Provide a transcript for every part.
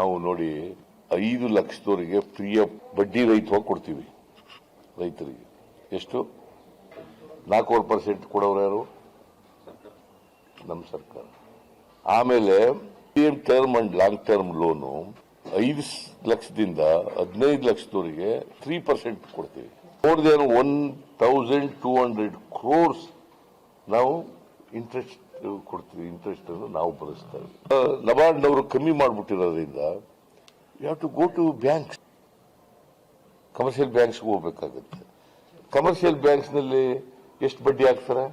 ನಾವು ನೋಡಿ 5 ಲಕ್ಷದವರೆಗೆ ಫ್ರೀಯ ಬಡ್ಡಿ ರಹಿತವಾಗಿ ಕೊಡ್ತೀವಿ. ರೈತರಿಗೆ ಎಷ್ಟು 4% ಕೊಡೋರು ಯಾರು? ನಮ್ಮ ಸರ್ಕಾರ. ಆಮೇಲೆ medium term and long term loan 5 ಲಕ್ಷದಿಂದ 15 ಲಕ್ಷದವರೆಗೆ 3% ಕೊಡ್ತೀವಿ. ಮೋರ್ ದೆನ್ 1200 crores ನಾವು ಇಂಟ್ರೆಸ್ಟ್ ಕೊಡ್ತೀವಿ. ಇಂಟ್ರೆಸ್ಟ್ ಅನ್ನು ನಾವು ಭರಿಸ್ತೇವೆ. ನಬಾರ್ಡ್ನವರು ಕಮ್ಮಿ ಮಾಡಿಬಿಟ್ಟಿರೋದ್ರಿಂದ you have to go to banks, commercial banks ಹೋಗ್ಬೇಕಾಗುತ್ತೆ. ಕಮರ್ಷಿಯಲ್ ಬ್ಯಾಂಕ್ಸ್ ನಲ್ಲಿ ಎಷ್ಟು ಬಡ್ಡಿ ಹಾಕ್ತಾರೆ?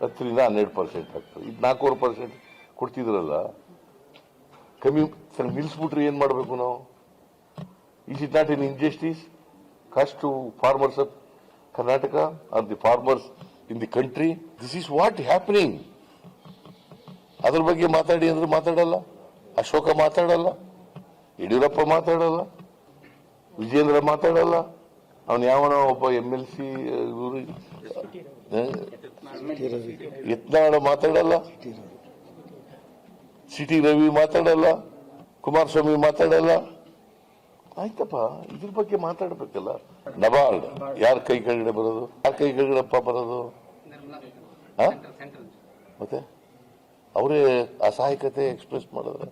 10ರಿಂದ 12% ಹಾಕ್ತಾರೆ. ಇದು 4% ಕೊಡ್ತಿದ್ರಲ್ಲ, ಕಮ್ಮಿ ನಿಲ್ಲಿಸ್ಬಿಟ್ರೆ ಏನ್ ಮಾಡಬೇಕು ನಾವು? Is it not an injustice caused to farmers of Karnataka or the farmers in the country? This is what happening. ಅದ್ರ ಬಗ್ಗೆ ಮಾತಾಡಿ ಅಂದ್ರೆ ಮಾತಾಡಲ್ಲ, ಅಶೋಕ ಮಾತಾಡಲ್ಲ, ಯಡಿಯೂರಪ್ಪ ಮಾತಾಡಲ್ಲ, ವಿಜೇಂದ್ರ ಮಾತಾಡಲ್ಲ, ಅವನು ಯಾವನ ಒಬ್ಬ MLC ಯತ್ನಾಳ ಮಾತಾಡಲ್ಲ, ಸಿಟಿ ರವಿ ಮಾತಾಡಲ್ಲ, ಕುಮಾರಸ್ವಾಮಿ ಮಾತಾಡಲ್ಲ. ಆಯ್ತಪ್ಪ, ಇದ್ರ ಬಗ್ಗೆ ಮಾತಾಡಬೇಕಲ್ಲ. ನಬಾರ್ಡ್ ಯಾರ ಕೈ ಕೆಳಗಡೆ ಬರೋದು? ಯಾರ ಕೈ ಕೆಳಗಡೆಪ್ಪ ಬರೋದು? ಮತ್ತೆ ಅವರೇ ಅಸಹಾಯಕತೆ ಎಕ್ಸ್ಪ್ರೆಸ್ ಮಾಡಿದ್ರೆ